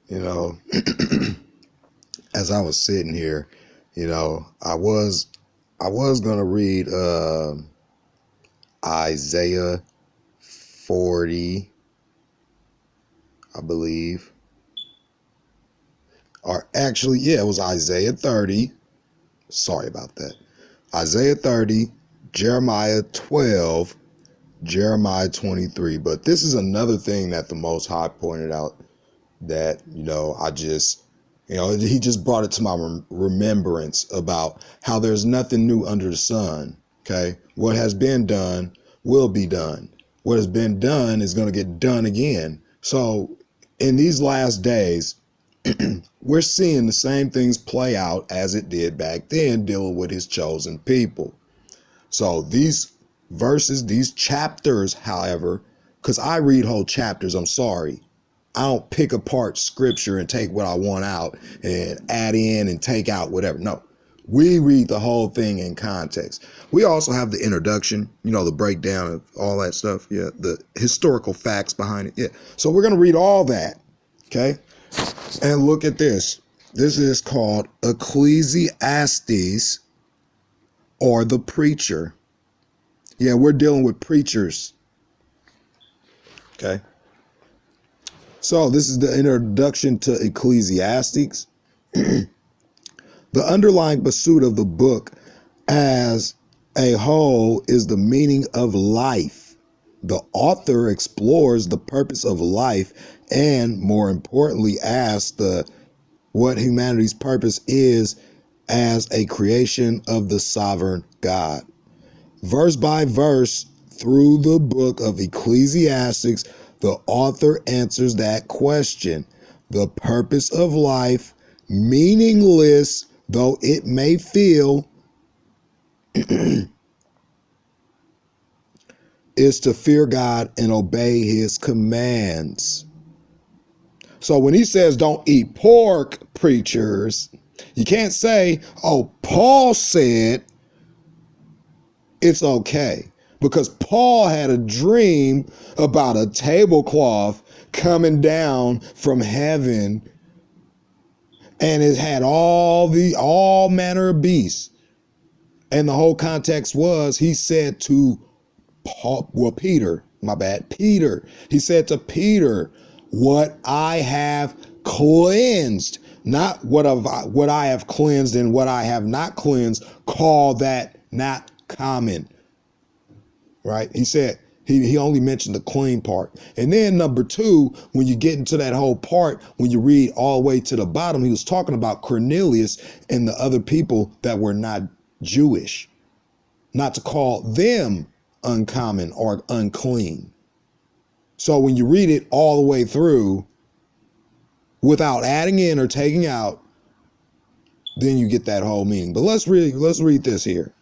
You know, as I was sitting here, I was gonna read Isaiah 40, I believe. Or actually, yeah, it was Isaiah 30. Sorry about that. Isaiah 30, Jeremiah 12, Jeremiah 23. But this is another thing that the Most High pointed out that, he just brought it to my remembrance about how there's nothing new under the sun. Okay. What has been done will be done. What has been done is going to get done again. So in these last days, we're seeing the same things play out as it did back then, dealing with his chosen people. So these verses, these chapters, however, because I read whole chapters, I'm sorry. I don't pick apart scripture and take what I want out and add in and take out whatever. No, we read the whole thing in context. We also have the introduction, the breakdown of all that stuff. Yeah, the historical facts behind it. Yeah. So we're going to read all that. Okay. And look at this. This is called Ecclesiastes, or the preacher. Yeah, we're dealing with preachers. Okay. So this is the introduction to Ecclesiastes. The underlying pursuit of the book as a whole is the meaning of life. The author explores the purpose of life and, more importantly, asks what humanity's purpose is as a creation of the sovereign God. Verse by verse, through the book of Ecclesiastes, the author answers that question. The purpose of life, meaningless though it may feel, is to fear God and obey his commands. So when he says don't eat pork, preachers, you can't say, oh, Paul said it's okay. Because Paul had a dream about a tablecloth coming down from heaven, and it had all manner of beasts. And the whole context was, he said to Peter, he said to Peter, what I have cleansed, not what I have cleansed and what I have not cleansed, call that not common. Right? He said he only mentioned the clean part. And then number two, when you get into that whole part, when you read all the way to the bottom, he was talking about Cornelius and the other people that were not Jewish, not to call them uncommon or unclean. So when you read it all the way through without adding in or taking out, then you get that whole meaning. But let's read this here,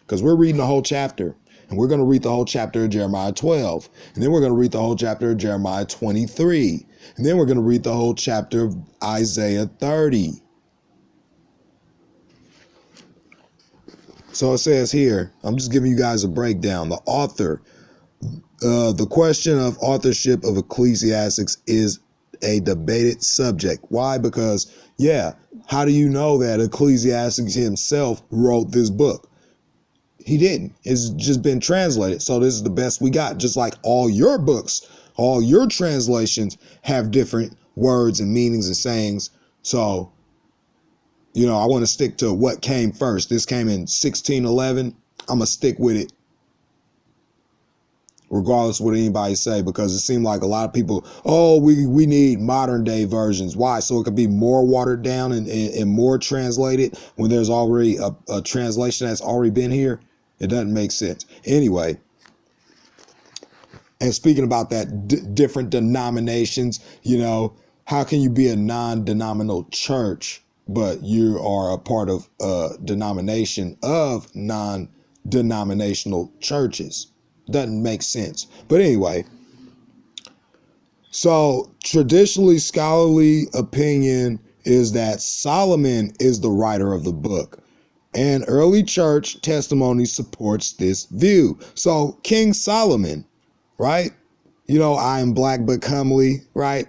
because we're reading the whole chapter. And we're going to read the whole chapter of Jeremiah 12. And then we're going to read the whole chapter of Jeremiah 23. And then we're going to read the whole chapter of Isaiah 30. So it says here, I'm just giving you guys a breakdown. The author, the question of authorship of Ecclesiastes is a debated subject. Why? Because, how do you know that Ecclesiastes himself wrote this book? He didn't. It's just been translated. So this is the best we got. Just like all your books, all your translations have different words and meanings and sayings. So, I want to stick to what came first. This came in 1611. I'm going to stick with it, regardless of what anybody say, because it seemed like a lot of people, we need modern day versions. Why? So it could be more watered down and more translated when there's already a translation that's already been here. It doesn't make sense. Anyway, and speaking about that, different denominations, how can you be a non-denominational church, but you are a part of a denomination of non-denominational churches? Doesn't make sense. But anyway, so traditionally scholarly opinion is that Solomon is the writer of the book. And early church testimony supports this view. So King Solomon, right? I am black but comely, right?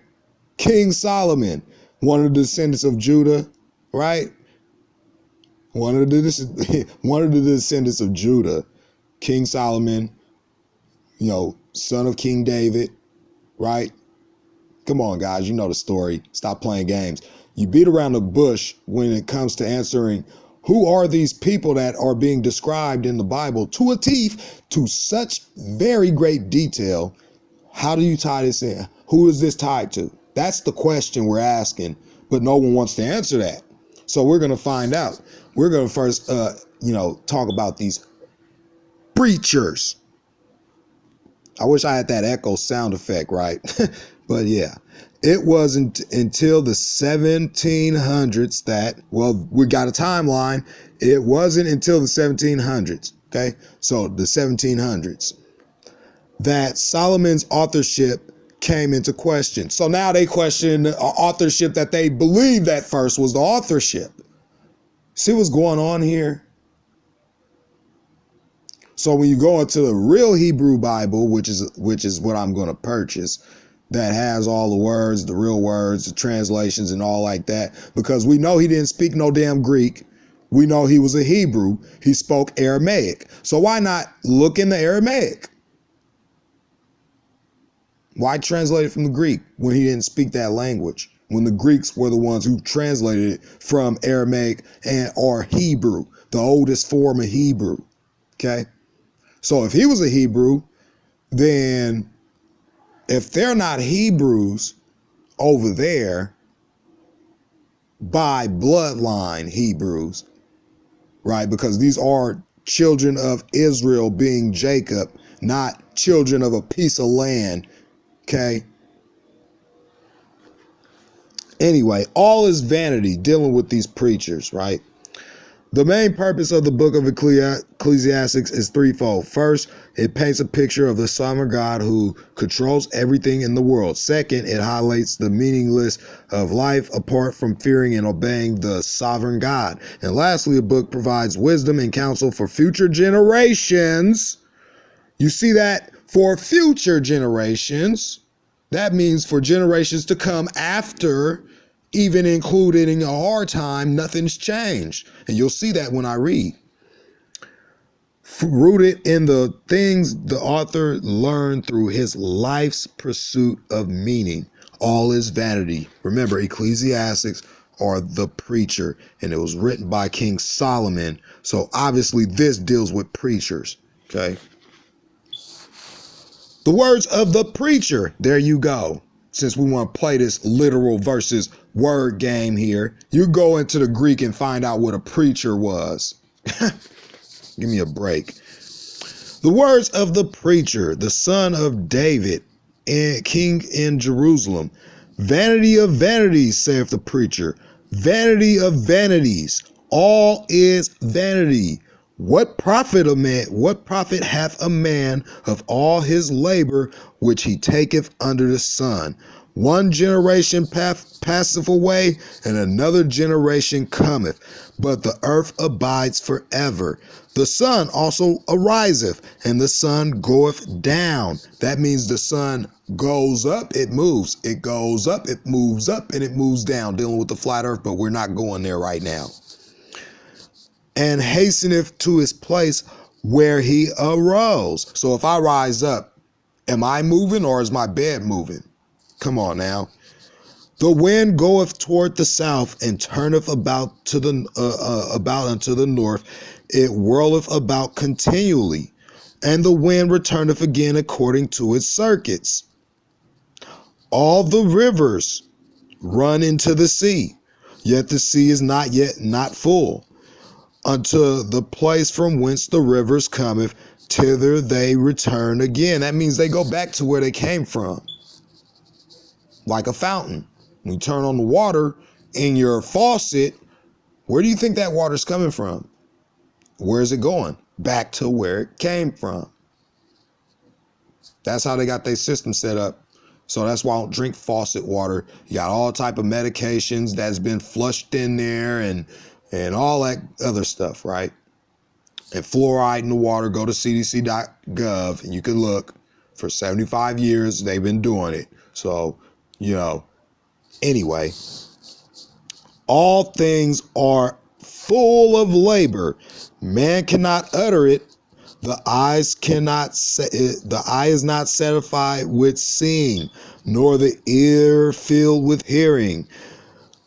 King Solomon, one of the descendants of Judah, right? One of the descendants of Judah, King Solomon, son of King David, right? Come on, guys, you know the story. Stop playing games. You beat around the bush when it comes to answering who are these people that are being described in the Bible to a T, to such very great detail. How do you tie this in? Who is this tied to? That's the question we're asking, but no one wants to answer that. So we're going to find out. We're going to first, talk about these preachers. I wish I had that echo sound effect, right? But yeah, it wasn't until the 1700s that, we got a timeline. It wasn't until the 1700s, okay? So the 1700s, that Solomon's authorship came into question. So now they question the authorship that they believed at first was the authorship. See what's going on here? So when you go into the real Hebrew Bible, which is what I'm going to purchase, that has all the words, the real words, the translations and all like that, because we know he didn't speak no damn Greek. We know he was a Hebrew. He spoke Aramaic. So why not look in the Aramaic? Why translate it from the Greek when he didn't speak that language? When the Greeks were the ones who translated it from Aramaic or Hebrew, the oldest form of Hebrew. Okay. So if he was a Hebrew, then if they're not Hebrews over there by bloodline Hebrews, right? Because these are children of Israel being Jacob, not children of a piece of land. Okay. Anyway, all is vanity dealing with these preachers, right? The main purpose of the book of Ecclesiastes is threefold. First, it paints a picture of the sovereign God who controls everything in the world. Second, it highlights the meaningless of life apart from fearing and obeying the sovereign God. And lastly, the book provides wisdom and counsel for future generations. You see that? For future generations. That means for generations to come after, even included in our time, nothing's changed. And you'll see that when I read. Rooted in the things the author learned through his life's pursuit of meaning. All is vanity. Remember, Ecclesiastes or the preacher, and it was written by King Solomon. So obviously this deals with preachers, okay? The words of the preacher. There you go. Since we want to play this literal versus word game here, you go into the Greek and find out what a preacher was. Give me a break. The words of the preacher, the son of David, and king in Jerusalem. Vanity of vanities, saith the preacher. Vanity of vanities. All is vanity. What profit hath a man of all his labor which he taketh under the sun? One generation passeth away, and another generation cometh, but the earth abides forever. The sun also ariseth, and the sun goeth down. That means the sun goes up, it moves. It goes up, it moves up, and it moves down, dealing with the flat earth, but we're not going there right now. And hasteneth to his place where he arose. So if I rise up, am I moving or is my bed moving? Come on now. The wind goeth toward the south and turneth about unto the north. It whirleth about continually, and the wind returneth again according to its circuits. All the rivers run into the sea, yet the sea is not full. Unto the place from whence the rivers cometh, thither they return again. That means they go back to where they came from. Like a fountain. When you turn on the water in your faucet, where do you think that water's coming from? Where is it going? Back to where it came from. That's how they got their system set up. So that's why I don't drink faucet water. You got all type of medications that's been flushed in there and all that other stuff, right? And fluoride in the water, go to cdc.gov and you can look. For 75 years, they've been doing it. So, anyway, All things are full of labor. Man cannot utter it. The eye is not satisfied with seeing, nor the ear filled with hearing.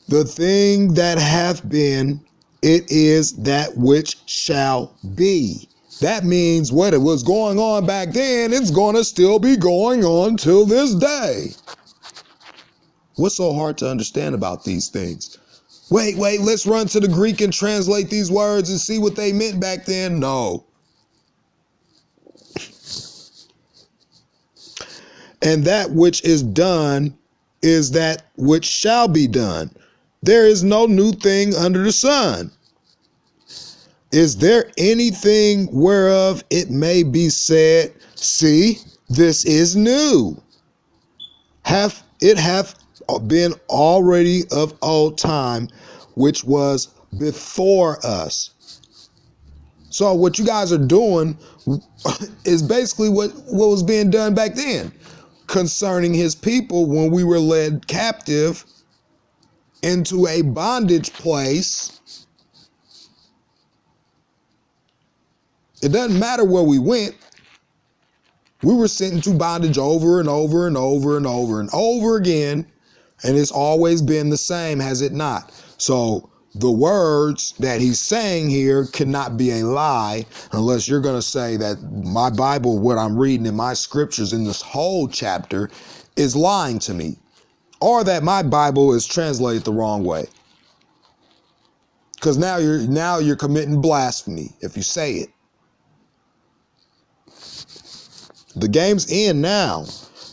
The thing that hath been, it is that which shall be. That means what it was going on back then, it's going to still be going on till this day. What's so hard to understand about these things? Wait, let's run to the Greek and translate these words and see what they meant back then. No. And that which is done is that which shall be done. There is no new thing under the sun. Is there anything whereof it may be said, see, this is new? It hath been already of old time, which was before us. So what you guys are doing is basically what was being done back then concerning his people when we were led captive into a bondage place. It doesn't matter where we went. We were sent into bondage over and over and over and over and over again. And it's always been the same, has it not? So the words that he's saying here cannot be a lie unless you're going to say that my Bible, what I'm reading in my scriptures in this whole chapter is lying to me, or that my Bible is translated the wrong way. Because now you're committing blasphemy if you say it. The game's in now.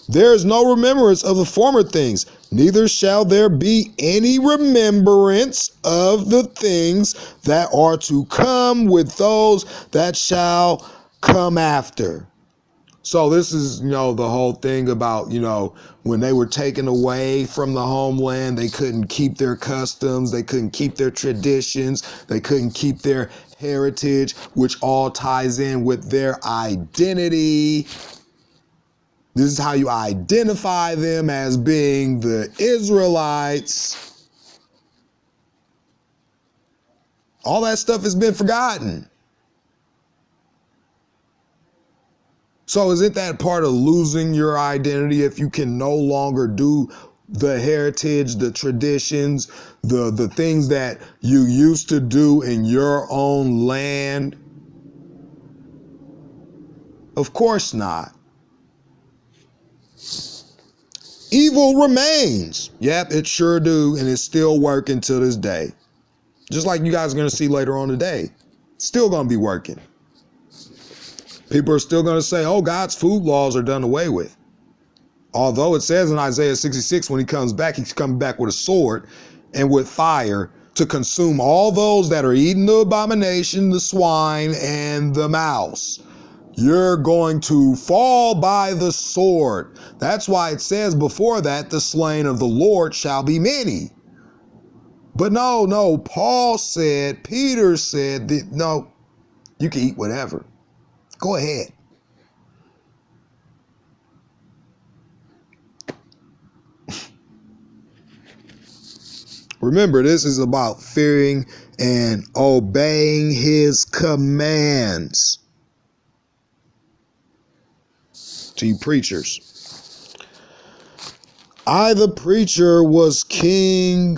There is no remembrance of the former things, neither shall there be any remembrance of the things that are to come with those that shall come after. So this is, the whole thing about, when they were taken away from the homeland, they couldn't keep their customs, they couldn't keep their traditions, they couldn't keep their heritage, which all ties in with their identity. This is how you identify them as being the Israelites. All that stuff has been forgotten. So isn't that part of losing your identity if you can no longer do the heritage, the traditions, the things that you used to do in your own land? Of course not. Evil remains. Yep, it sure do, and it's still working to this day. Just like you guys are going to see later on today. Still going to be working. People are still going to say, oh, God's food laws are done away with. Although it says in Isaiah 66, when he comes back, he's coming back with a sword and with fire to consume all those that are eating the abomination, the swine, and the mouse. You're going to fall by the sword. That's why it says before that, the slain of the Lord shall be many. But no, Peter said, that, no, you can eat whatever. Go ahead. Remember, this is about fearing and obeying his commands. To you preachers. I the preacher was king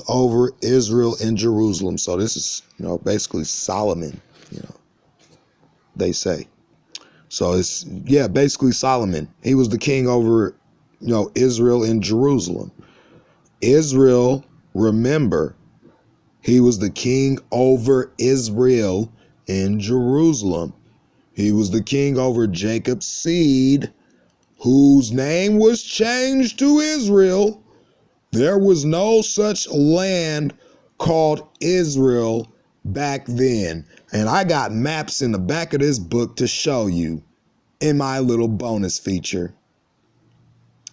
over Israel in Jerusalem. So this is, basically Solomon, they say. So it's, basically Solomon. He was the king over, Israel in Jerusalem. Israel, remember, he was the king over Israel in Jerusalem. He was the king over Jacob's seed, whose name was changed to Israel. There was no such land called Israel back then. And I got maps in the back of this book to show you in my little bonus feature.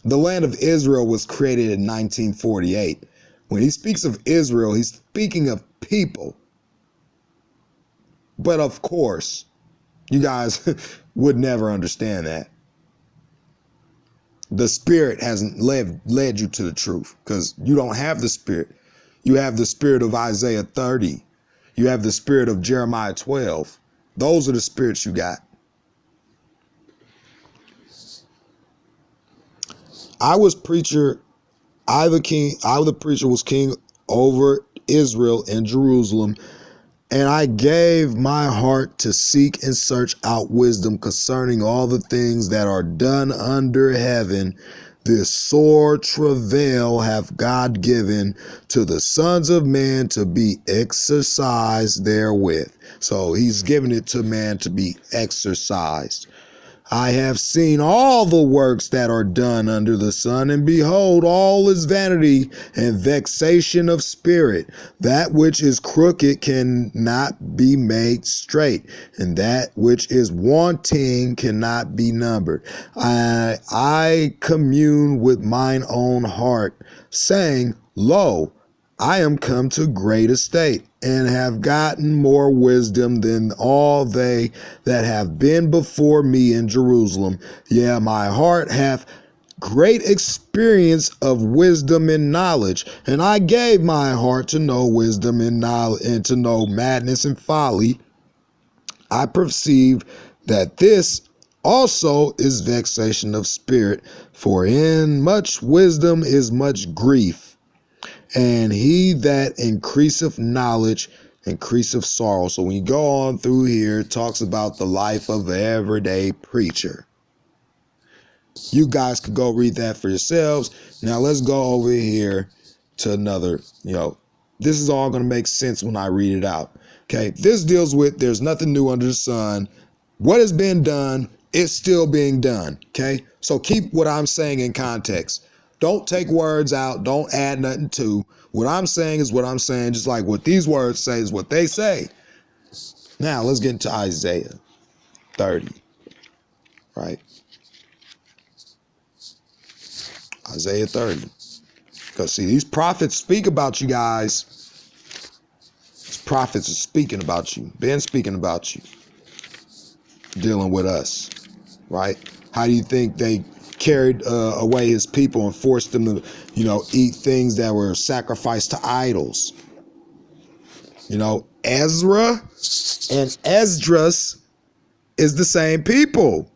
The land of Israel was created in 1948. When he speaks of Israel, he's speaking of people. But of course, you guys would never understand that. The Spirit hasn't led you to the truth, because you don't have the Spirit. You have the spirit of Isaiah 30. You have the spirit of Jeremiah 12. Those are the spirits you got. I the preacher was king over Israel and Jerusalem, and I gave my heart to seek and search out wisdom concerning all the things that are done under heaven. This sore travail hath God given to the sons of men to be exercised therewith. So he's given it to man to be exercised. I have seen all the works that are done under the sun, and behold, all is vanity and vexation of spirit. That which is crooked cannot be made straight, and that which is wanting cannot be numbered. I commune with mine own heart, saying, Lo, I am come to great estate, and have gotten more wisdom than all they that have been before me in Jerusalem. Yeah, my heart hath great experience of wisdom and knowledge, and I gave my heart to know wisdom and knowledge, and to know madness and folly. I perceive that this also is vexation of spirit, for in much wisdom is much grief. And he that increaseth knowledge increaseth sorrow. So when you go on through here, it talks about the life of an everyday preacher. You guys could go read that for yourselves. Now let's go over here to another, this is all going to make sense when I read it out. Okay, this deals with there's nothing new under the sun. What has been done is still being done. Okay, so keep what I'm saying in context. Don't take words out. Don't add nothing to. What I'm saying is what I'm saying, just like what these words say is what they say. Now, let's get into Isaiah 30, right? Isaiah 30. Because, see, these prophets speak about you guys. These prophets are speaking about you, been speaking about you, dealing with us, right? How do you think they carried away his people and forced them to, eat things that were sacrificed to idols? Ezra and Esdras is the same people.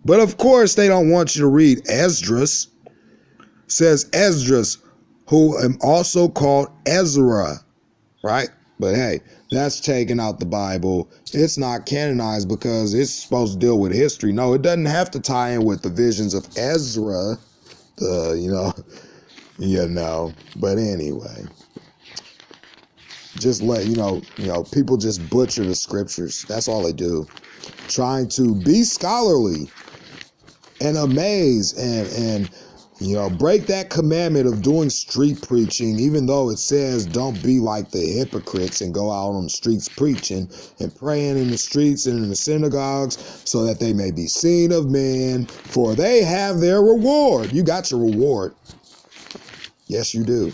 But of course, they don't want you to read Esdras. It says Esdras, who am also called Ezra, right? But hey, that's taking out the Bible. It's not canonized because it's supposed to deal with history. No, it doesn't have to tie in with the visions of Ezra. But anyway, just let people just butcher the scriptures. That's all they do, trying to be scholarly and amaze and break that commandment of doing street preaching, even though it says don't be like the hypocrites and go out on the streets preaching and praying in the streets and in the synagogues so that they may be seen of men, for they have their reward. You got your reward. Yes, you do.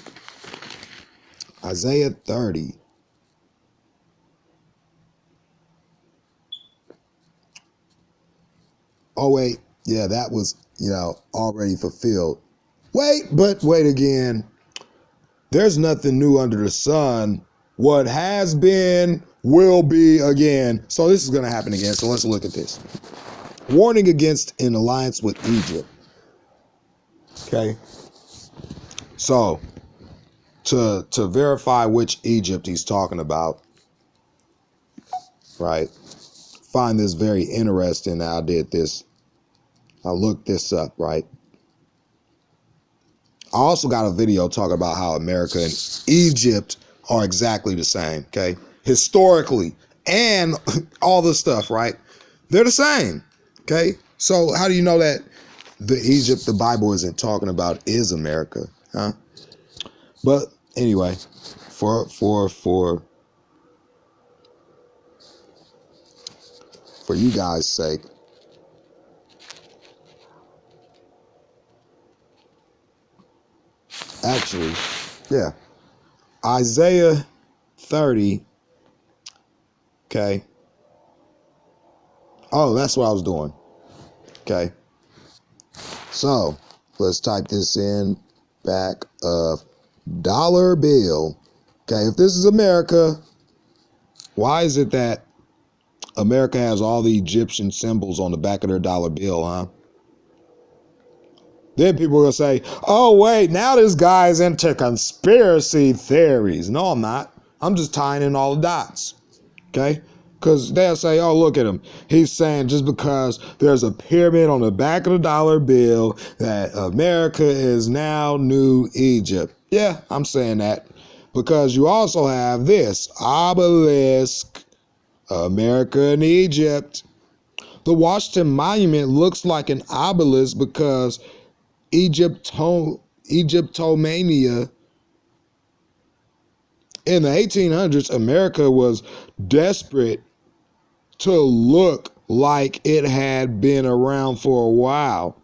Isaiah 30. Oh, wait. Yeah, that was, already fulfilled. Wait again. There's nothing new under the sun. What has been will be again. So this is going to happen again. So let's look at this. Warning against an alliance with Egypt. Okay. So to verify which Egypt he's talking about, right? Find this very interesting. I did this. I looked this up, right? I also got a video talking about how America and Egypt are exactly the same, okay? Historically and all this stuff, right? They're the same, okay? So how do you know that the Egypt the Bible isn't talking about is America, huh? But anyway, for you guys' sake, actually, yeah, Isaiah 30, okay. Oh, that's what I was doing, okay. So let's type this in, back of dollar bill. Okay, if this is America, why is it that America has all the Egyptian symbols on the back of their dollar bill, huh? Then people will say, oh, wait, now this guy's into conspiracy theories. No, I'm not. I'm just tying in all the dots, okay? Because they'll say, oh, look at him. He's saying just because there's a pyramid on the back of the dollar bill that America is now New Egypt. Yeah, I'm saying that because you also have this obelisk, America and Egypt. The Washington Monument looks like an obelisk because Egyptomania in the 1800s, America was desperate to look like it had been around for a while.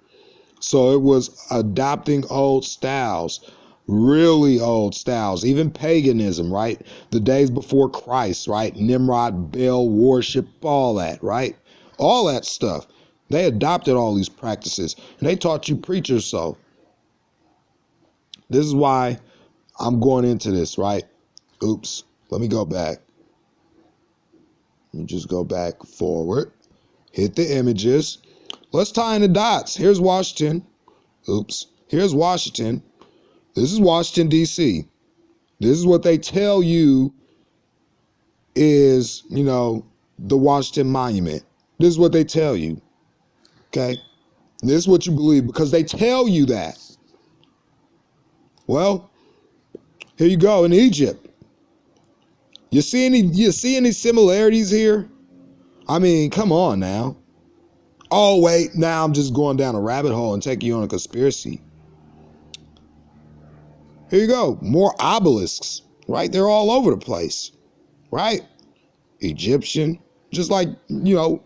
So it was adopting old styles, really old styles, even paganism, right? The days before Christ, right? Nimrod, Baal worship, all that, right? All that stuff. They adopted all these practices and they taught you preachers so. This is why I'm going into this, right? Oops, let me go back. Let me just go back forward. Hit the images. Let's tie in the dots. Here's Washington. Oops, here's Washington. This is Washington, D.C. This is what they tell you is, the Washington Monument. This is what they tell you, okay? This is what you believe because they tell you that. Well, here you go in Egypt. You see any similarities here? I mean, come on now. Oh, wait, now I'm just going down a rabbit hole and taking you on a conspiracy. Here you go, more obelisks, right? They're all over the place, right? Egyptian, just like, your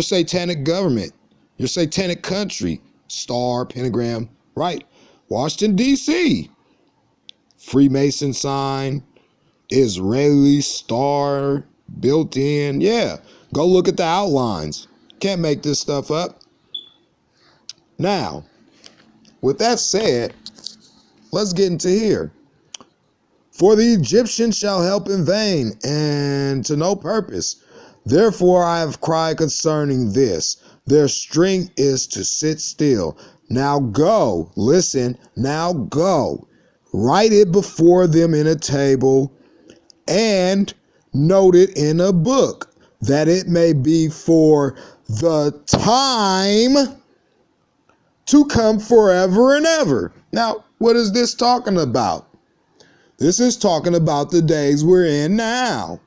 satanic government, your satanic country, star, pentagram, right? Washington, D.C., Freemason sign, Israeli star built in. Yeah, go look at the outlines. Can't make this stuff up. Now, with that said, let's get into here. For the Egyptians shall help in vain and to no purpose. Therefore I have cried concerning this. Their strength is to sit still. Now go, listen, now go. Write it before them in a table and note it in a book, that it may be for the time to come forever and ever. Now, what is this talking about? This is talking about the days we're in now.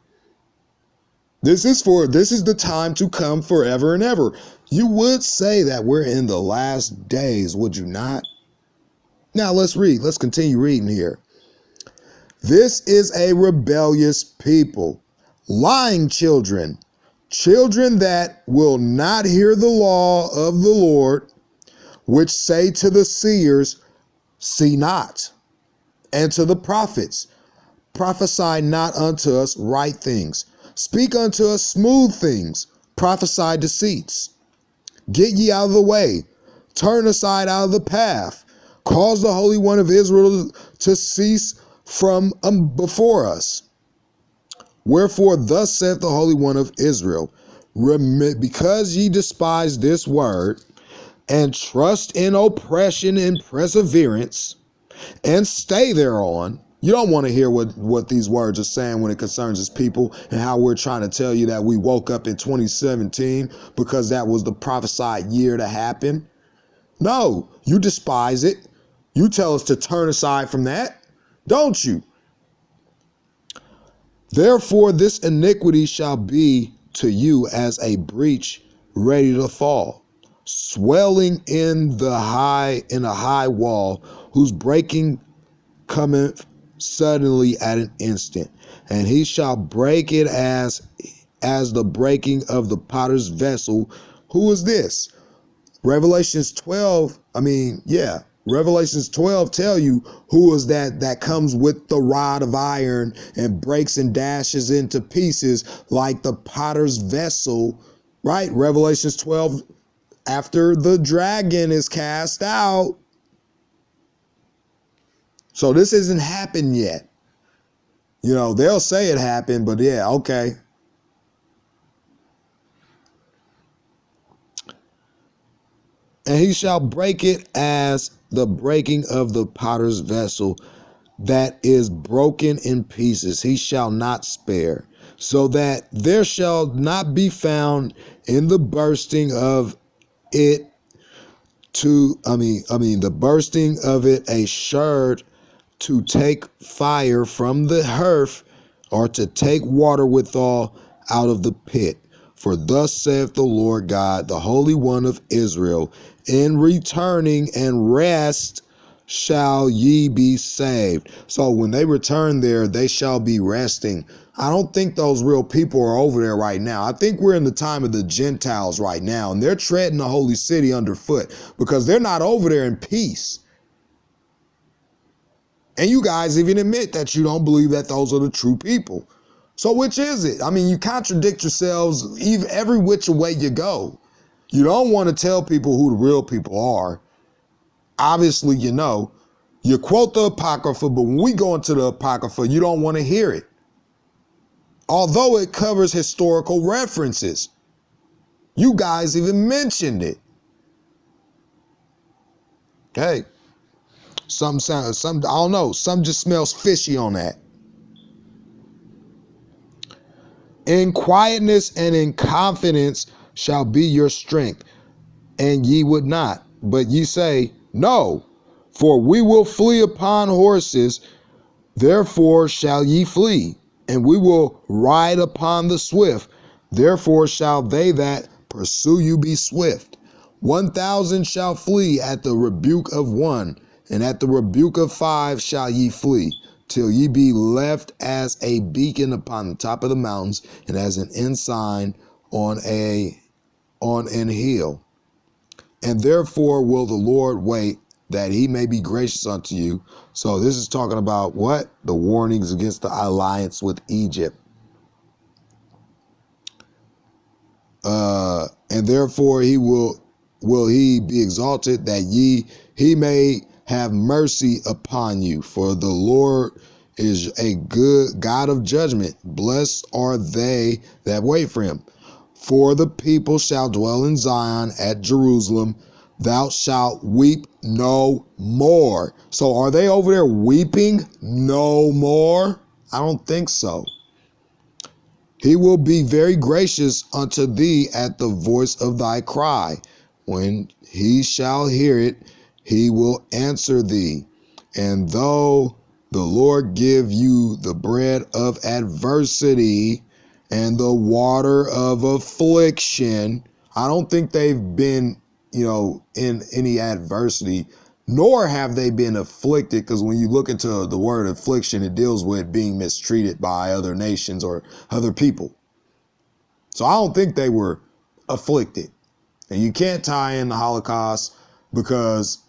This is the time to come forever and ever. You would say that we're in the last days, would you not? Now let's read. Let's continue reading here. This is a rebellious people, lying children, children that will not hear the law of the Lord, which say to the seers, see not, and to the prophets, prophesy not unto us right things. Speak unto us smooth things, prophesy deceits. Get ye out of the way, turn aside out of the path, cause the Holy One of Israel to cease from before us. Wherefore thus saith the Holy One of Israel, because ye despise this word, and trust in oppression and perseverance, and stay thereon. You don't want to hear what these words are saying when it concerns his people and how we're trying to tell you that we woke up in 2017 because that was the prophesied year to happen. No, you despise it. You tell us to turn aside from that, don't you? Therefore, this iniquity shall be to you as a breach ready to fall, swelling in a high wall, whose breaking cometh suddenly at an instant, and he shall break it as the breaking of the potter's vessel. Who is this? Revelations 12 tell you who is that comes with the rod of iron and breaks and dashes into pieces like the potter's vessel, right? Revelations 12 after the dragon is cast out. So this hasn't happened yet. You know, they'll say it happened, but yeah, okay. And he shall break it as the breaking of the potter's vessel that is broken in pieces. He shall not spare, so that there shall not be found in the bursting of it the bursting of it a sherd to take fire from the hearth, or to take water withal out of the pit. For thus saith the Lord God, the Holy One of Israel, in returning and rest shall ye be saved. So when they return there, they shall be resting. I don't think those real people are over there right now. I think we're in the time of the Gentiles right now, and they're treading the holy city underfoot because they're not over there in peace. And you guys even admit that you don't believe that those are the true people. So which is it? I mean, you contradict yourselves every which way you go. You don't want to tell people who the real people are. Obviously, you know. You quote the Apocrypha, but when we go into the Apocrypha, you don't want to hear it. Although it covers historical references. You guys even mentioned it. Okay. I don't know, something just smells fishy on that. In quietness and in confidence shall be your strength, and ye would not. But ye say, no, for we will flee upon horses, therefore shall ye flee, and we will ride upon the swift, therefore shall they that pursue you be swift. 1,000 shall flee at the rebuke of one, and at the rebuke of 5 shall ye flee, till ye be left as a beacon upon the top of the mountains, and as an ensign on an hill. And therefore will the Lord wait, that he may be gracious unto you. So this is talking about what? The warnings against the alliance with Egypt. And therefore will he be exalted, that he may have mercy upon you. For the Lord is a good God of judgment. Blessed are they that wait for him. For the people shall dwell in Zion at Jerusalem. Thou shalt weep no more. So are they over there weeping no more? I don't think so. He will be very gracious unto thee at the voice of thy cry. When he shall hear it, he will answer thee. And though the Lord give you the bread of adversity and the water of affliction, I don't think they've been, in any adversity, nor have they been afflicted, because when you look into the word affliction, it deals with being mistreated by other nations or other people. So I don't think they were afflicted. And you can't tie in the Holocaust because,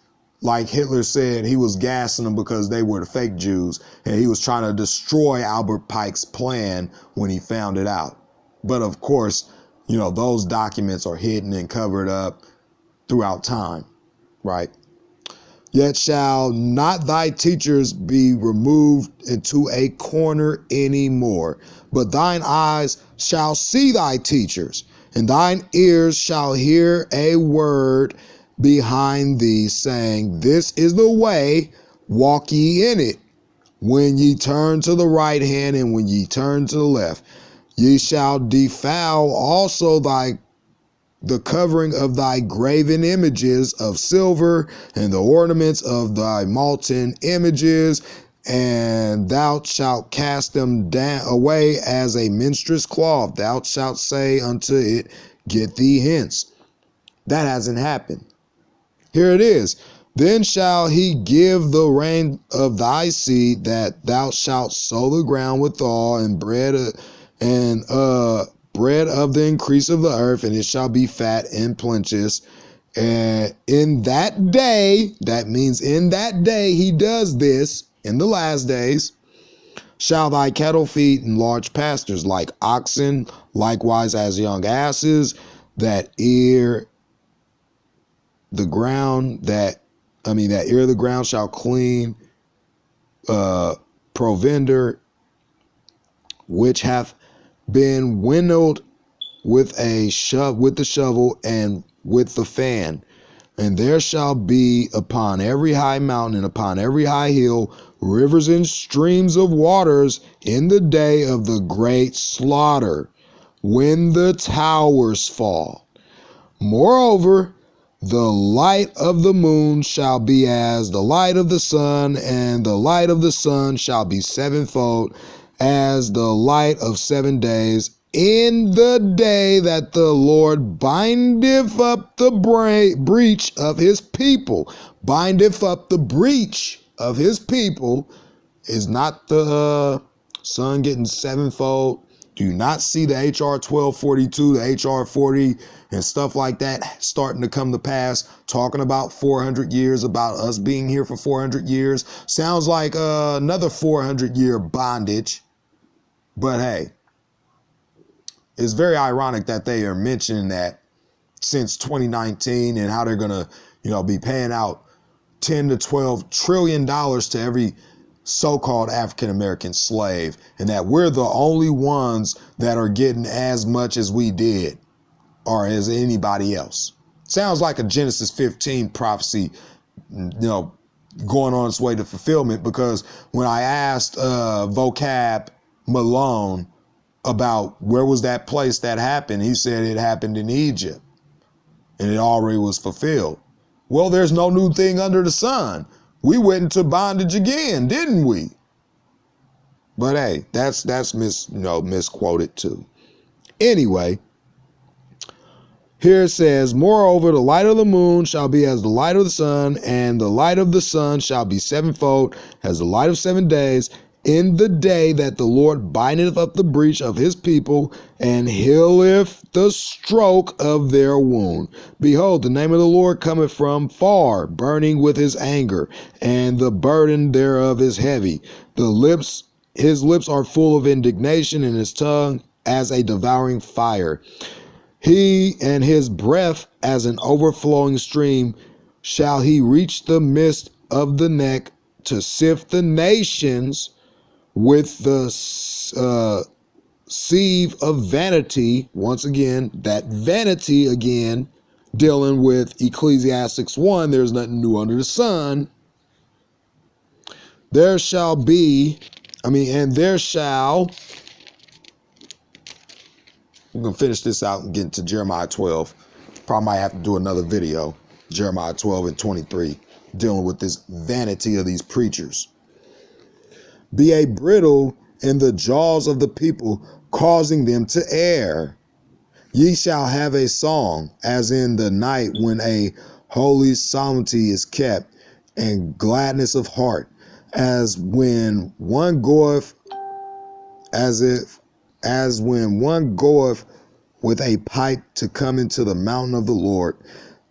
like Hitler said, he was gassing them because they were the fake Jews, and he was trying to destroy Albert Pike's plan when he found it out. But of course, those documents are hidden and covered up throughout time, right? Yet shall not thy teachers be removed into a corner anymore, but thine eyes shall see thy teachers, and thine ears shall hear a word behind thee, saying, this is the way, walk ye in it. When ye turn to the right hand, and when ye turn to the left, ye shall defoul also the covering of thy graven images of silver, and the ornaments of thy molten images, and thou shalt cast them down away as a minstrel's cloth. Thou shalt say unto it, get thee hence. That hasn't happened. Here it is. Then shall he give the rain of thy seed, that thou shalt sow the ground withal, and bread of the increase of the earth, and it shall be fat and plenteous. And in that day, that means in that day he does this, in the last days, shall thy cattle feed in large pastures like oxen, likewise as young asses that ear the ground that ere the ground shall clean provender, which hath been winnowed with the shovel and with the fan. And there shall be upon every high mountain and upon every high hill rivers and streams of waters in the day of the great slaughter, when the towers fall. Moreover, the light of the moon shall be as the light of the sun, and the light of the sun shall be sevenfold as the light of 7 days, in the day that the Lord bindeth up the breach of his people. Bindeth up the breach of his people is not the sun getting sevenfold. Do you not see the HR 1242, the HR 40 and stuff like that starting to come to pass, talking about 400 years, about us being here for 400 years? Sounds like another 400-year bondage. But hey, it's very ironic that they are mentioning that since 2019 and how they're going to, be paying out $10 to $12 trillion to every so-called African-American slave, and that we're the only ones that are getting as much as we did or as anybody else. Sounds like a Genesis 15 prophecy, going on its way to fulfillment, because when I asked Vocab Malone about where was that place that happened, he said it happened in Egypt and it already was fulfilled. Well, there's no new thing under the sun. We went into bondage again, didn't we? But hey, that's misquoted too. Anyway, here it says, moreover, the light of the moon shall be as the light of the sun, and the light of the sun shall be sevenfold as the light of 7 days, in the day that the Lord bindeth up the breach of his people, and healeth the stroke of their wound. Behold, the name of the Lord cometh from far, burning with his anger, and the burden thereof is heavy. His lips are full of indignation, and his tongue as a devouring fire. He and his breath as an overflowing stream shall he reach the midst of the neck, to sift the nations with the sieve of vanity. Once again, that vanity again, dealing with Ecclesiastes 1, there's nothing new under the sun. There shall be, and there shall, we're going to finish this out and get into Jeremiah 12. Probably might have to do another video, Jeremiah 12 and 23, dealing with this vanity of these preachers. Be a brittle in the jaws of the people, causing them to err. Ye shall have a song, as in the night when a holy solemnity is kept, and gladness of heart, as when one goeth, as when one goeth with a pipe to come into the mountain of the Lord,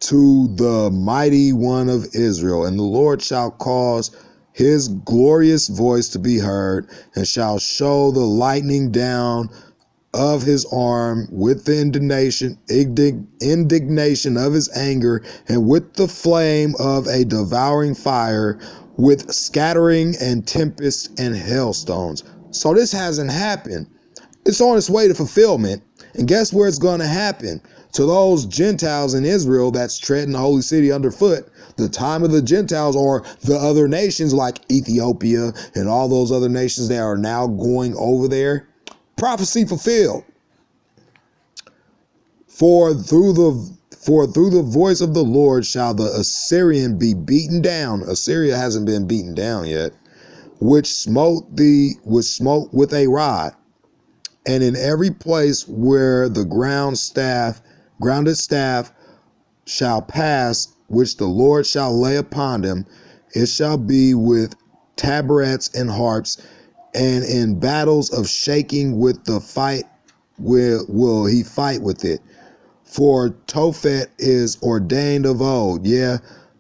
to the mighty one of Israel. And the Lord shall cause his glorious voice to be heard, and shall show the lightning down of his arm with the indignation of his anger, and with the flame of a devouring fire, with scattering and tempest and hailstones. So this hasn't happened. It's on its way to fulfillment. And guess where it's going to happen? To those Gentiles in Israel that's treading the holy city underfoot. The time of the Gentiles, or the other nations like Ethiopia and all those other nations that are now going over there. Prophecy fulfilled. For through the voice of the Lord shall the Assyrian be beaten down. Assyria hasn't been beaten down yet. Which smote with a rod. And in every place where the grounded staff shall pass, which the Lord shall lay upon them, it shall be with tabrets and harps, and in battles of shaking with the fight will he fight with it. For Tophet is ordained of old,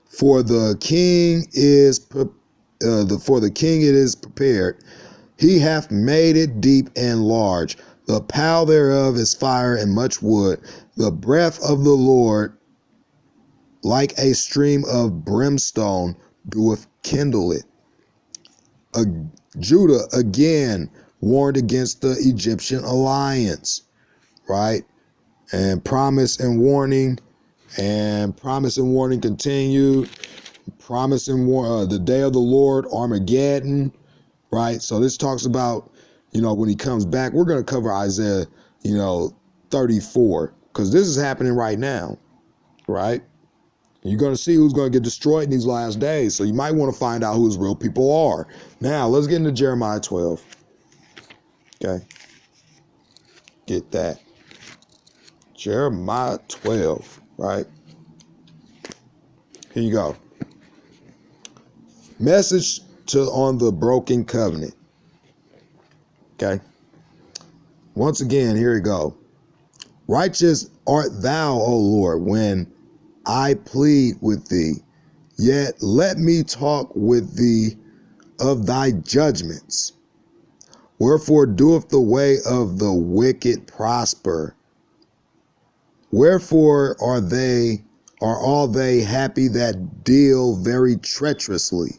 for the king it is prepared. He hath made it deep and large. The pile thereof is fire and much wood. The breath of the Lord like a stream of brimstone doeth kindle it. Judah again warned against the Egyptian alliance, right? And promise and warning continued. Promise and the day of the Lord, Armageddon, right? So this talks about, when he comes back. We're going to cover Isaiah, 34, because this is happening right now, right? You're going to see who's going to get destroyed in these last days. So you might want to find out who his real people are. Now, let's get into Jeremiah 12. Okay. Get that. Jeremiah 12, right? Here you go. Message on the broken covenant. Okay. Once again, here we go. Righteous art thou, O Lord, when I plead with thee. Yet let me talk with thee of thy judgments. Wherefore doeth the way of the wicked prosper? Wherefore are all they happy that deal very treacherously?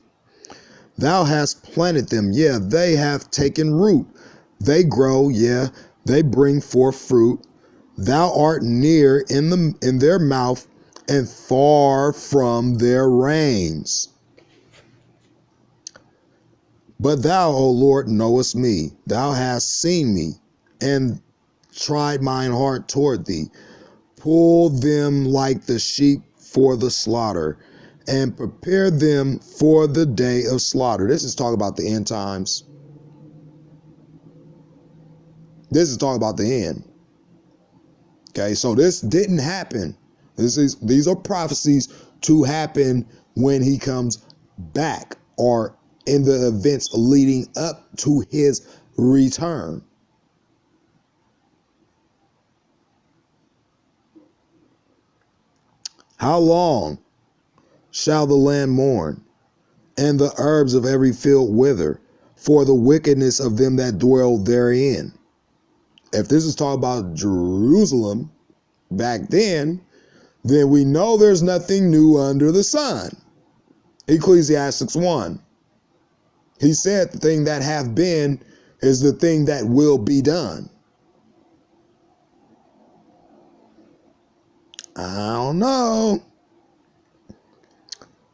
Thou hast planted them, yeah, they have taken root. They grow, yeah, they bring forth fruit. Thou art near in their mouth and far from their reins. But thou, O Lord, knowest me. Thou hast seen me and tried mine heart toward thee. Pull them like the sheep for the slaughter and prepare them for the day of slaughter. This is talking about the end times. This is talking about the end. Okay, so this didn't happen. These are prophecies to happen when he comes back or in the events leading up to his return. How long shall the land mourn, and the herbs of every field wither, for the wickedness of them that dwell therein? If this is talking about Jerusalem back then we know there's nothing new under the sun. Ecclesiastes 1. He said the thing that have been is the thing that will be done. I don't know.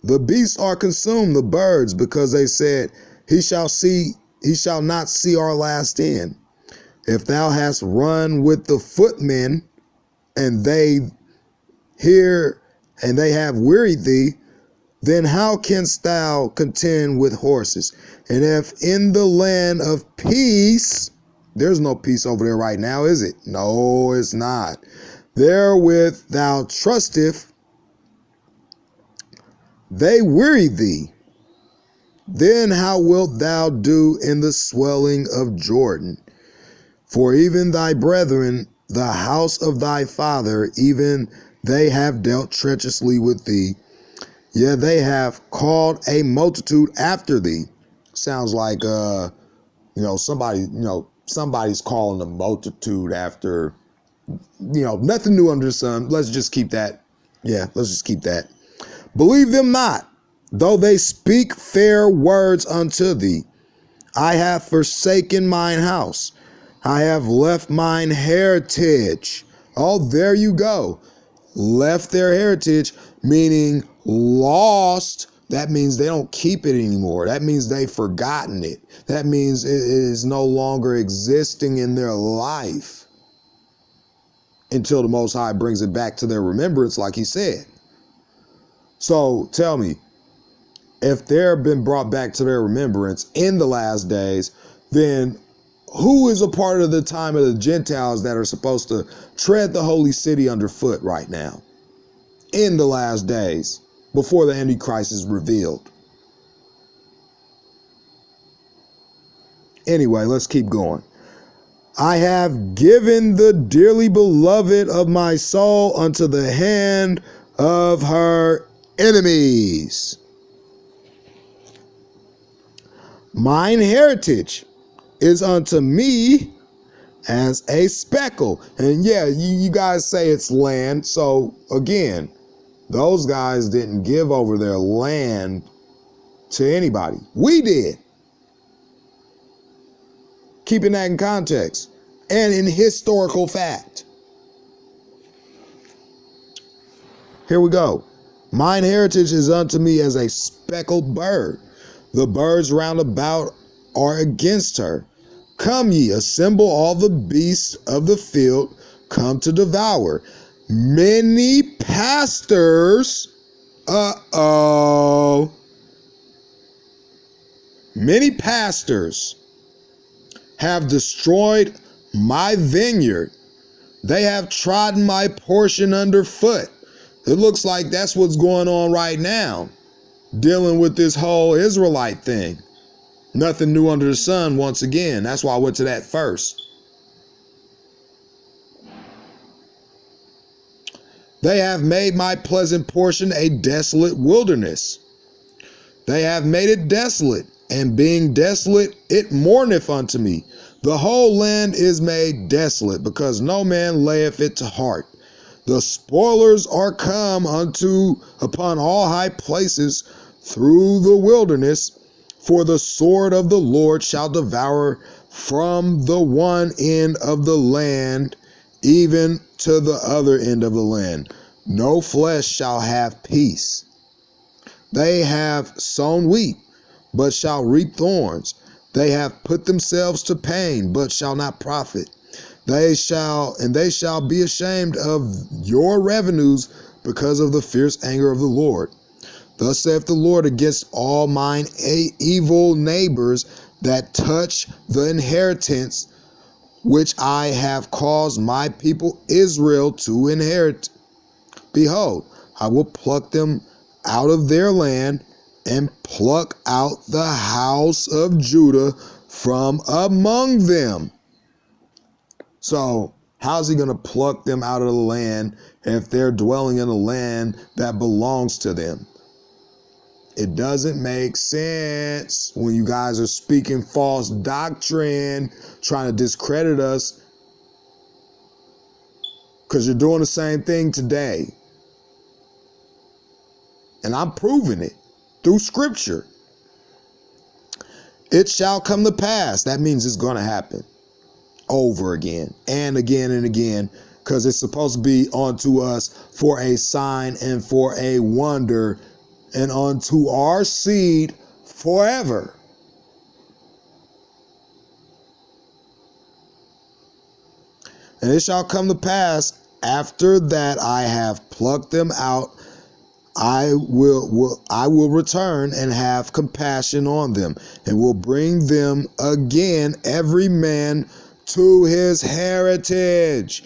The beasts are consumed, the birds, because they said, he shall not see our last end. If thou hast run with the footmen, and they have wearied thee, then how canst thou contend with horses? And if in the land of peace, there's no peace over there right now, is it? No, it's not. Therewith thou trusteth, they weary thee. Then how wilt thou do in the swelling of Jordan? For even thy brethren, the house of thy father, even they have dealt treacherously with thee. Yeah, they have called a multitude after thee. Sounds like, somebody's calling a multitude after, nothing new under the sun. Let's just keep that. Yeah, let's just keep that. Believe them not, though they speak fair words unto thee. I have forsaken mine house. I have left mine heritage. Oh, there you go. Left their heritage, meaning lost. That means they don't keep it anymore. That means they've forgotten it. That means it is no longer existing in their life until the Most High brings it back to their remembrance, like he said. So tell me, if they're been brought back to their remembrance in the last days, then who is a part of the time of the Gentiles that are supposed to tread the holy city underfoot right now in the last days before the Antichrist is revealed? Anyway, let's keep going. I have given the dearly beloved of my soul unto the hand of her enemies. Mine heritage is unto me as a speckle. And yeah, you guys say it's land. So again, Those guys didn't give over their land to anybody. We did. Keeping that in context and in historical fact. Here we go. Mine heritage is unto me as a speckled bird. The birds round about are against her. Come ye, assemble all the beasts of the field, come to devour. Many pastors, many pastors have destroyed my vineyard. They have trodden my portion underfoot. It looks like that's what's going on right now, dealing with this whole Israelite thing. Nothing new under the sun once again. That's why I went to that first. They have made my pleasant portion a desolate wilderness. They have made it desolate, and being desolate, it mourneth unto me. The whole land is made desolate, because no man layeth it to heart. The spoilers are come upon all high places through the wilderness, for the sword of the Lord shall devour from the one end of the land even to the other end of the land. No flesh shall have peace. They have sown wheat, but shall reap thorns. They have put themselves to pain, but shall not profit. They shall be ashamed of your revenues because of the fierce anger of the Lord. Thus saith the Lord against all mine evil neighbors that touch the inheritance which I have caused my people Israel to inherit. Behold, I will pluck them out of their land and pluck out the house of Judah from among them. So how's he going to pluck them out of the land if they're dwelling in a land that belongs to them? It doesn't make sense when you guys are speaking false doctrine, trying to discredit us, because you're doing the same thing today. And I'm proving it through scripture. It shall come to pass. That means it's going to happen over again and again and again, because it's supposed to be unto us for a sign and for a wonder, and unto our seed forever. And it shall come to pass after that I have plucked them out, I will return and have compassion on them, and will bring them again, every man to his heritage,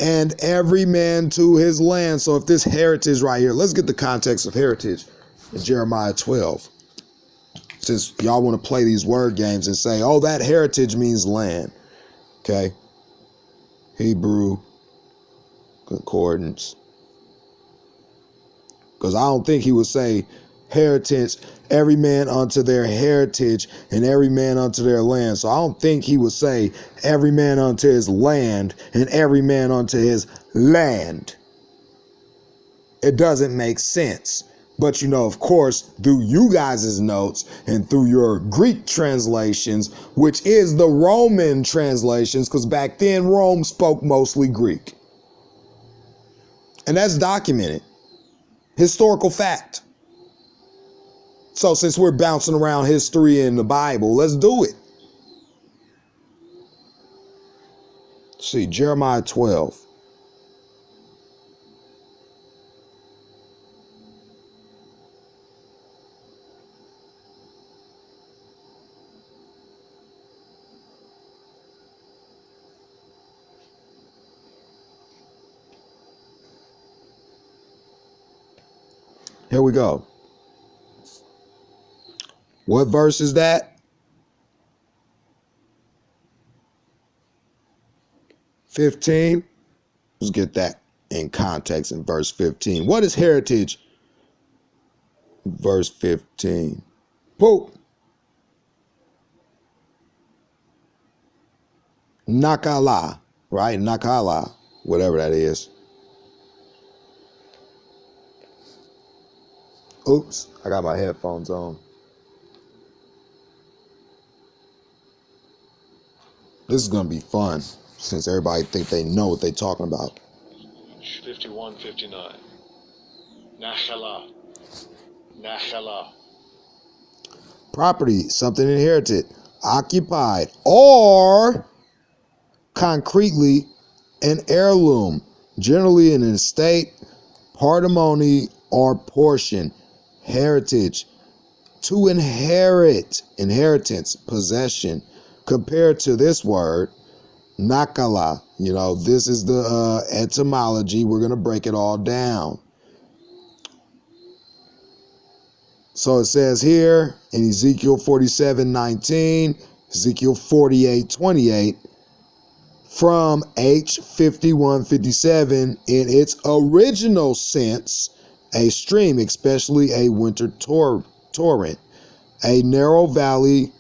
and every man to his land. So if this heritage right here, let's get the context of heritage in Jeremiah 12. Since y'all want to play these word games and say, oh, that heritage means land. Okay. Hebrew concordance. Because I don't think he would say heritage, every man unto their heritage and every man unto their land. So I don't think he would say every man unto his land and every man unto his land. It doesn't make sense. But, you know, of course, through you guys' notes and through your Greek translations, which is the Roman translations, because back then Rome spoke mostly Greek. And that's documented. Historical fact. So since we're bouncing around history in the Bible, let's do it. Let's see, Jeremiah 12. Here we go. What verse is that? 15. Let's get that in context in verse 15. What is heritage? Verse 15. Poop. Nakala, right? Nakala, whatever that is. Oops, I got my headphones on. This is going to be fun since everybody think they know what they talking about. 51:59. Nachala. Nachala. Property, something inherited, occupied, or concretely an heirloom, generally an estate, patrimony, or portion, heritage, to inherit, inheritance, possession. Compared to this word, nakala, this is the etymology. We're going to break it all down. So it says here in Ezekiel 47:19, Ezekiel 48:28, from H5157, in its original sense, a stream, especially a winter torrent, a narrow valley,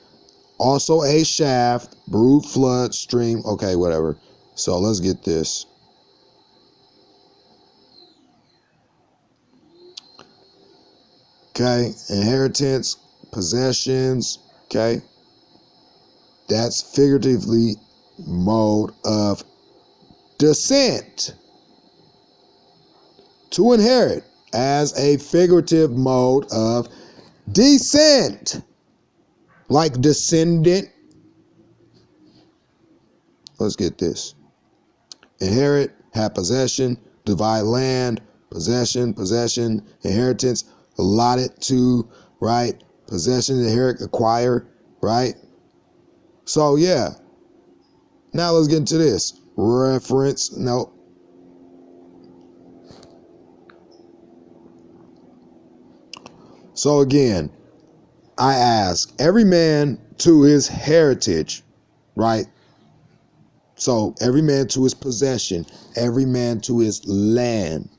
also a shaft, brood, flood, stream. Okay, whatever. So let's get this. Okay, inheritance, possessions. Okay, that's figuratively mode of descent. To inherit as a figurative mode of descent, like descendant. Let's get this. Inherit, have possession, divide land, possession, inheritance, allotted to, right? Possession, inherit, acquire, right? So yeah. Now let's get into this. Reference, no. So again, I ask, every man to his heritage, right? So every man to his possession, every man to his land.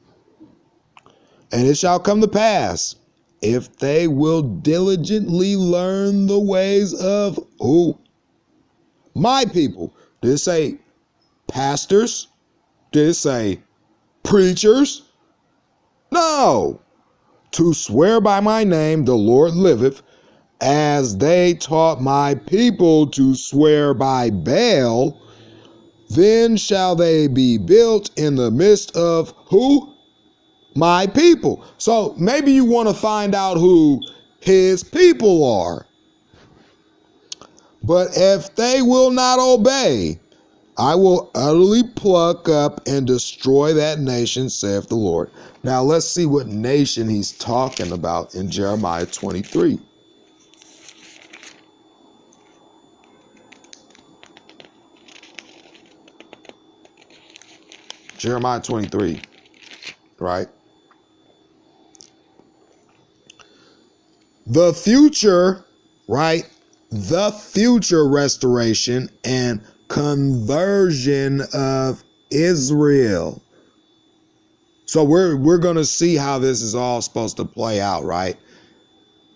And it shall come to pass, if they will diligently learn the ways of who? My people. Did it say pastors? Did it say preachers? No. To swear by my name, the Lord liveth, as they taught my people to swear by Baal, then shall they be built in the midst of who? My people. So maybe you want to find out who his people are. But if they will not obey, I will utterly pluck up and destroy that nation, saith the Lord. Now let's see what nation he's talking about in Jeremiah 23. Jeremiah 23, right? The future, right? The future restoration and conversion of Israel. So we're going to see how this is all supposed to play out, right?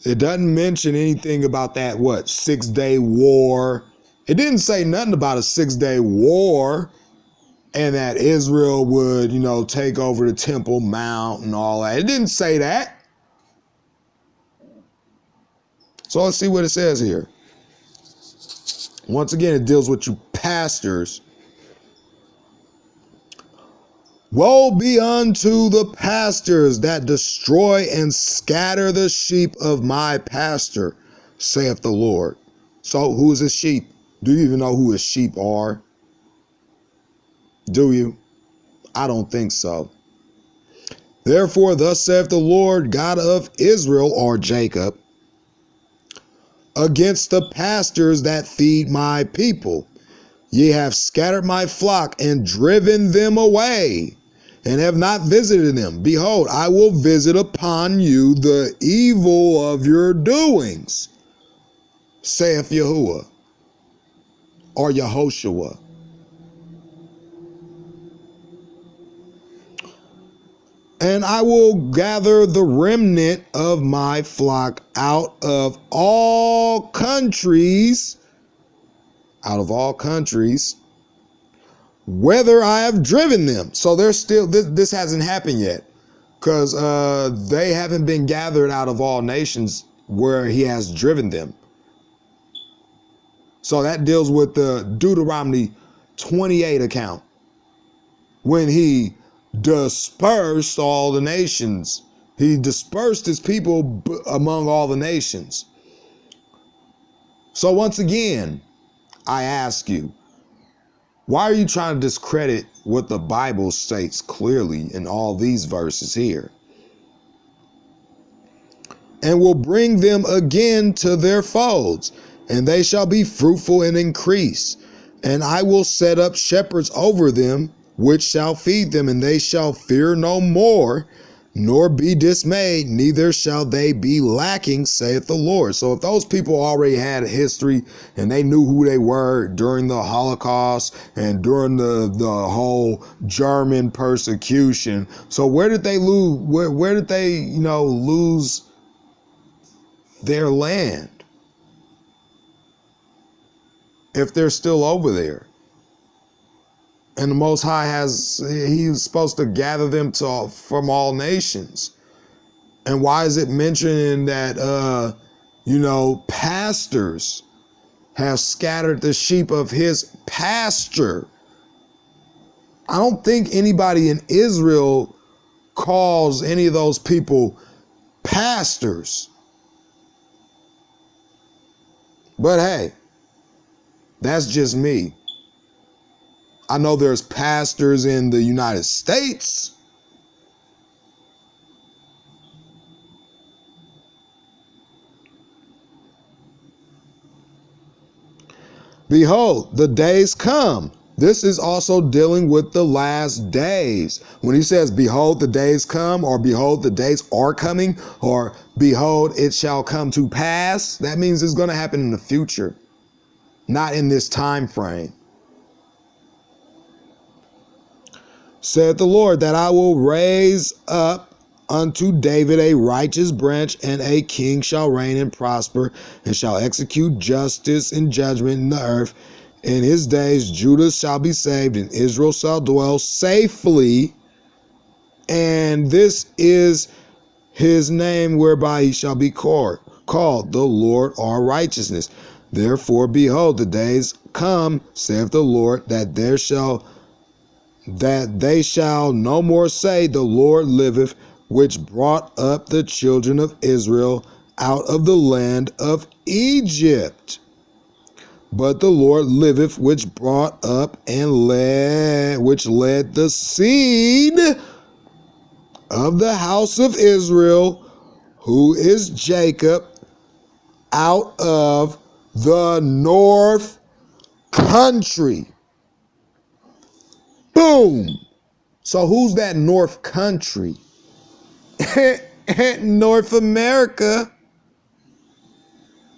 It doesn't mention anything about that, 6-day war. It didn't say nothing about a 6-day war and that Israel would, take over the Temple Mount and all that. It didn't say that. So let's see what it says here. Once again, it deals with you pastors. Woe be unto the pastors that destroy and scatter the sheep of my pastor, saith the Lord. So who is his sheep? Do you even know who his sheep are? Do you? I don't think so. Therefore, thus saith the Lord God of Israel, or Jacob, against the pastors that feed my people. Ye have scattered my flock and driven them away, and have not visited them. Behold, I will visit upon you the evil of your doings, saith Yahuwah, or Yehoshua. And I will gather the remnant of my flock out of all countries, whither I have driven them. So there's still, this hasn't happened yet. because they haven't been gathered out of all nations where he has driven them. So that deals with the Deuteronomy 28 account, when he dispersed all the nations. He dispersed his people among all the nations. So once again, I ask you, why are you trying to discredit what the Bible states clearly in all these verses here? And will bring them again to their folds, and they shall be fruitful and increase. And I will set up shepherds over them, which shall feed them, and they shall fear no more, nor be dismayed, neither shall they be lacking, saith the Lord. So if those people already had a history and they knew who they were during the Holocaust and during the whole German persecution, so where did they lose? Where did they, lose their land if they're still over there? And the Most High he's supposed to gather them from all nations. And why is it mentioning that, pastors have scattered the sheep of his pasture? I don't think anybody in Israel calls any of those people pastors. But hey, that's just me. I know there's pastors in the United States. Behold, the days come. This is also dealing with the last days. When he says, behold, the days come, or behold, the days are coming, or behold, it shall come to pass, that means it's going to happen in the future, not in this time frame. Saith the Lord, that I will raise up unto David a righteous branch, and a king shall reign and prosper, and shall execute justice and judgment in the earth. In his days Judah shall be saved, and Israel shall dwell safely. And this is his name whereby he shall be called the Lord our righteousness. Therefore, behold, the days come, saith the Lord, that they shall no more say, the Lord liveth, which brought up the children of Israel out of the land of Egypt. But the Lord liveth, which brought up and led the seed of the house of Israel, who is Jacob, out of the north country. Boom. So who's that north country? North America.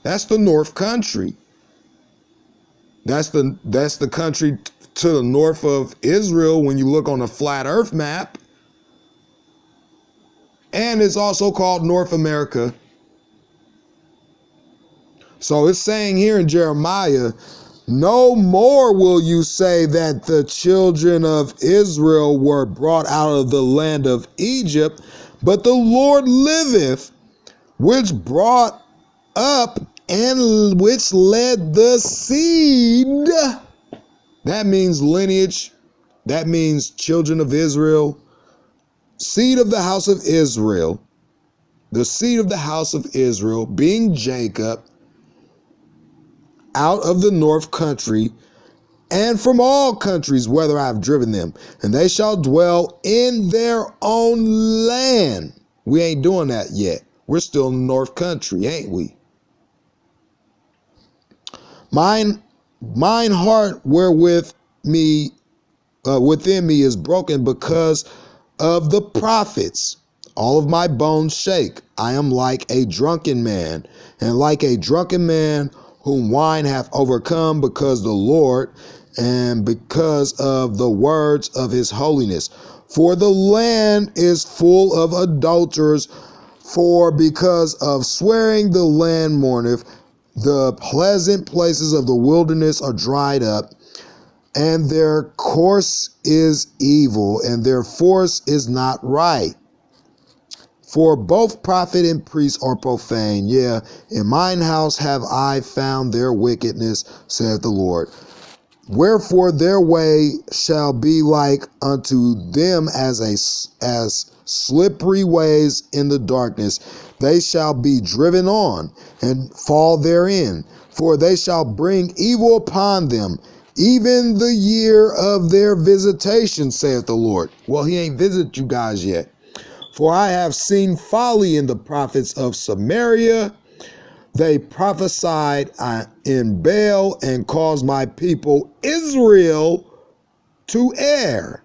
That's the north country. That's the country to the north of Israel when you look on a flat earth map. And it's also called North America. So it's saying here in Jeremiah, no more will you say that the children of Israel were brought out of the land of Egypt, but the Lord liveth, which brought up and which led the seed. That means lineage. That means children of Israel. Seed of the house of Israel. The seed of the house of Israel, being Jacob, out of the north country, and from all countries, whither I have driven them, and they shall dwell in their own land. We ain't doing that yet. We're still in the north country, ain't we? Mine heart wherewith me within me is broken because of the prophets. All of my bones shake. I am like a drunken man, and like a drunken man whom wine hath overcome, because the Lord, and because of the words of his holiness. For the land is full of adulterers, for because of swearing the land mourneth. The pleasant places of the wilderness are dried up, and their course is evil, and their force is not right. For both prophet and priest are profane. Yeah, in mine house have I found their wickedness, saith the Lord. Wherefore their way shall be like unto them as slippery ways in the darkness. They shall be driven on and fall therein. For they shall bring evil upon them, even the year of their visitation, saith the Lord. Well, he ain't visited you guys yet. For I have seen folly in the prophets of Samaria. They prophesied in Baal and caused my people Israel to err.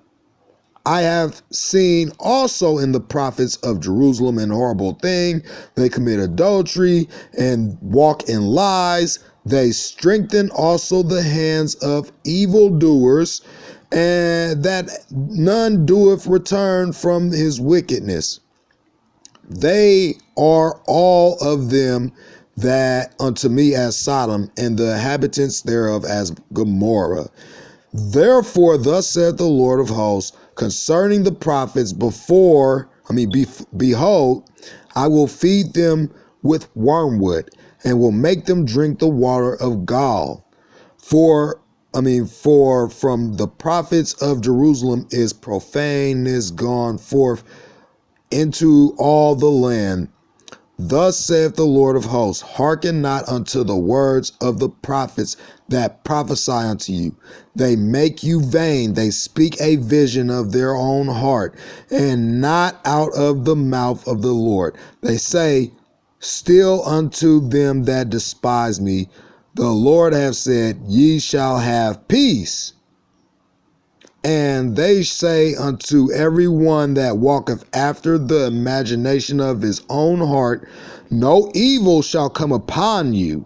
I have seen also in the prophets of Jerusalem an horrible thing. They commit adultery and walk in lies. They strengthen also the hands of evildoers, and that none doeth return from his wickedness. They are all of them that unto me as Sodom, and the inhabitants thereof as Gomorrah. Therefore, thus saith the Lord of hosts concerning the prophets behold, I will feed them with wormwood and will make them drink the water of gall. For from the prophets of Jerusalem is profaneness gone forth into all the land. Thus saith the Lord of hosts, hearken not unto the words of the prophets that prophesy unto you. They make you vain. They speak a vision of their own heart, and not out of the mouth of the Lord. They say, still unto them that despise me, the Lord hath said, ye shall have peace. And they say unto every one that walketh after the imagination of his own heart, no evil shall come upon you.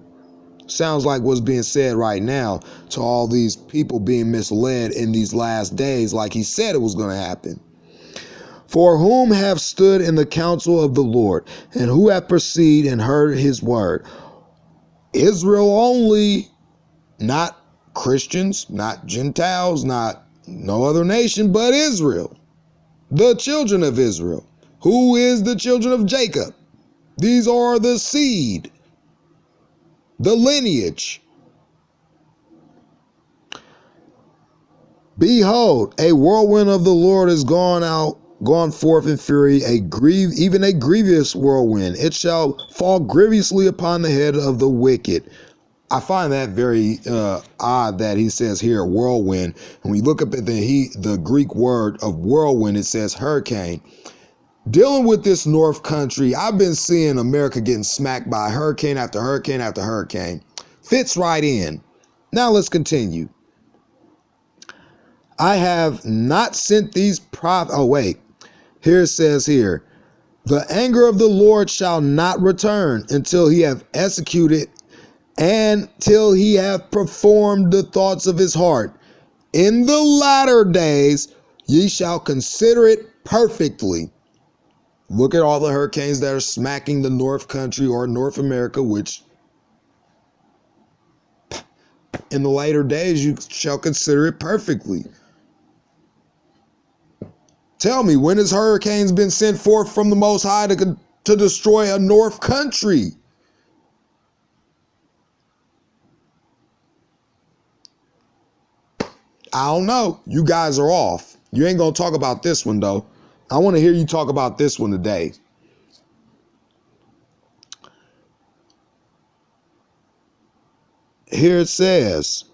Sounds like what's being said right now to all these people being misled in these last days, like he said it was going to happen. For whom have stood in the counsel of the Lord, and who have perceived and heard his word? Israel only, not Christians, not Gentiles, not no other nation but Israel, the children of Israel. Who is the children of Jacob? These are the seed, the lineage. Behold, a whirlwind of the Lord is gone forth in fury, even a grievous whirlwind. It shall fall grievously upon the head of the wicked. I find that very odd that he says here whirlwind. When we look up at the Greek word of whirlwind, it says hurricane. Dealing with this North country, I've been seeing America getting smacked by hurricane after hurricane after hurricane. Fits right in. Now let's continue. I have not sent these prophets. Oh, wait. Here it says here, the anger of the Lord shall not return until he have executed and till he have performed the thoughts of his heart. In the latter days, ye shall consider it perfectly. Look at all the hurricanes that are smacking the North country or North America, which in the later days, you shall consider it perfectly. Tell me, when has hurricanes been sent forth from the Most High to destroy a North country? I don't know. You guys are off. You ain't going to talk about this one, though. I want to hear you talk about this one today. Here it says,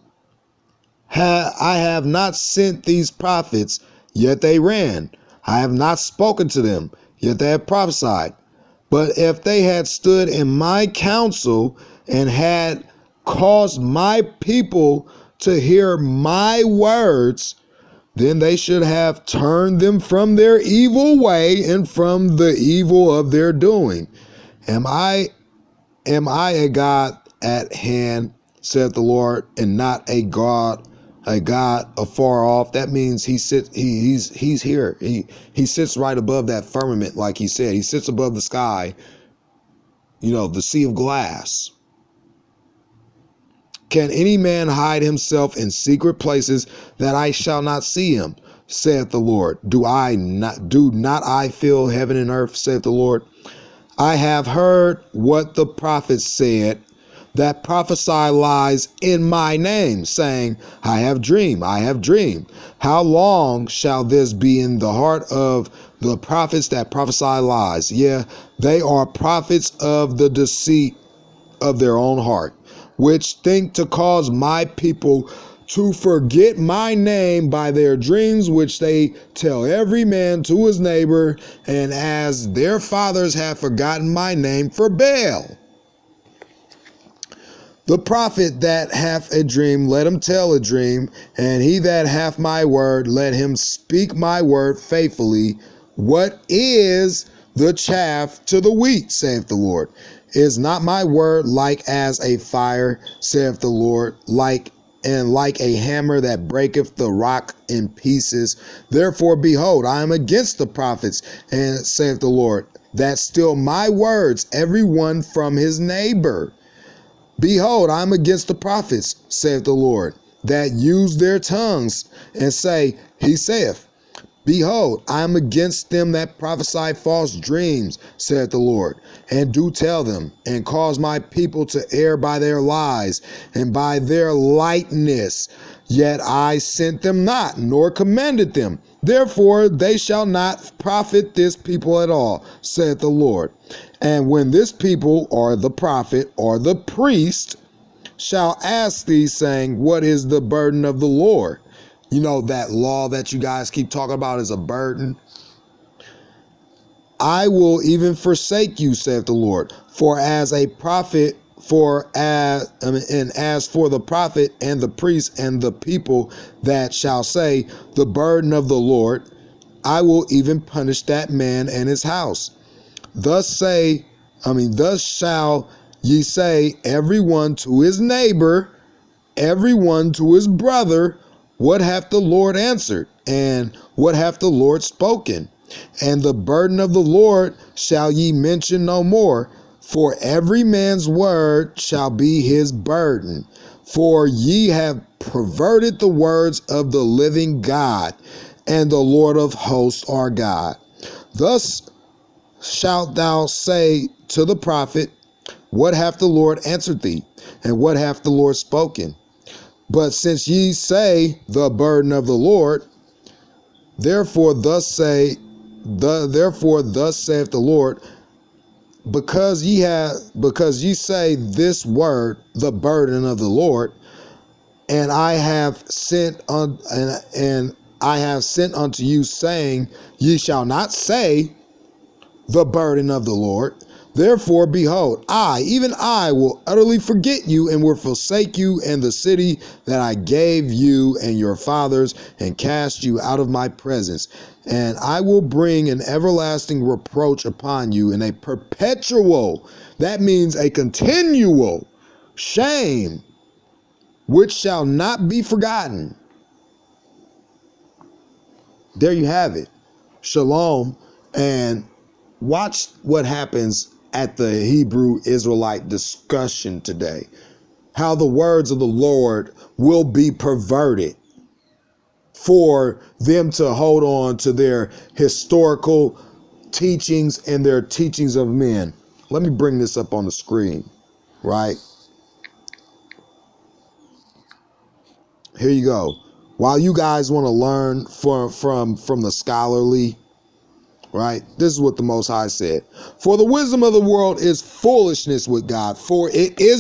I have not sent these prophets, yet they ran. I have not spoken to them, yet they have prophesied. But if they had stood in my counsel and had caused my people to hear my words, then they should have turned them from their evil way and from the evil of their doing. Am I a God at hand, saith the Lord, and not a God afar off? That means he's here. He sits right above that firmament, like he said. He sits above the sky, the sea of glass. Can any man hide himself in secret places that I shall not see him? saith the Lord. Do not I fill heaven and earth, saith the Lord? I have heard what the prophets said that prophesy lies in my name, saying, I have dreamed, I have dreamed. How long shall this be in the heart of the prophets that prophesy lies? Yeah, they are prophets of the deceit of their own heart, which think to cause my people to forget my name by their dreams, which they tell every man to his neighbor, and as their fathers have forgotten my name for Baal. The prophet that hath a dream, let him tell a dream, and he that hath my word, let him speak my word faithfully. What is the chaff to the wheat, saith the Lord? Is not my word like as a fire, saith the Lord, like a hammer that breaketh the rock in pieces? Therefore, behold, I am against the prophets, and saith the Lord, that steal my words, every one from his neighbor. Behold, I am against the prophets, saith the Lord, that use their tongues and say, he saith. Behold, I am against them that prophesy false dreams, saith the Lord, and do tell them, and cause my people to err by their lies, and by their lightness. Yet I sent them not, nor commanded them. Therefore they shall not profit this people at all, saith the Lord. And when this people, or the prophet, or the priest, shall ask thee, saying, what is the burden of the Lord? You know, that law that you guys keep talking about is a burden. I will even forsake you, saith the Lord. For as a prophet, as for the prophet and the priest and the people that shall say, the burden of the Lord, I will even punish that man and his house. Thus shall ye say, every one to his neighbor, every one to his brother, what hath the Lord answered? And what hath the Lord spoken? And the burden of the Lord shall ye mention no more, for every man's word shall be his burden. For ye have perverted the words of the living God, and the Lord of hosts our God. Thus shalt thou say to the prophet, what hath the Lord answered thee? And what hath the Lord spoken? But since ye say the burden of the Lord, therefore thus saith the Lord, because ye say this word, the burden of the Lord, and I have sent unto you, saying, ye shall not say the burden of the Lord. Therefore, behold, even I will utterly forget you, and will forsake you and the city that I gave you and your fathers, and cast you out of my presence. And I will bring an everlasting reproach upon you, and a perpetual, that means a continual shame, which shall not be forgotten. There you have it. Shalom. And watch what happens at the Hebrew Israelite discussion today. How the words of the Lord will be perverted for them to hold on to their historical teachings and their teachings of men. Let me bring this up on the screen, right? Here you go. While you guys want to learn from the scholarly, right? This is what the Most High said. For the wisdom of the world is foolishness with God, for it is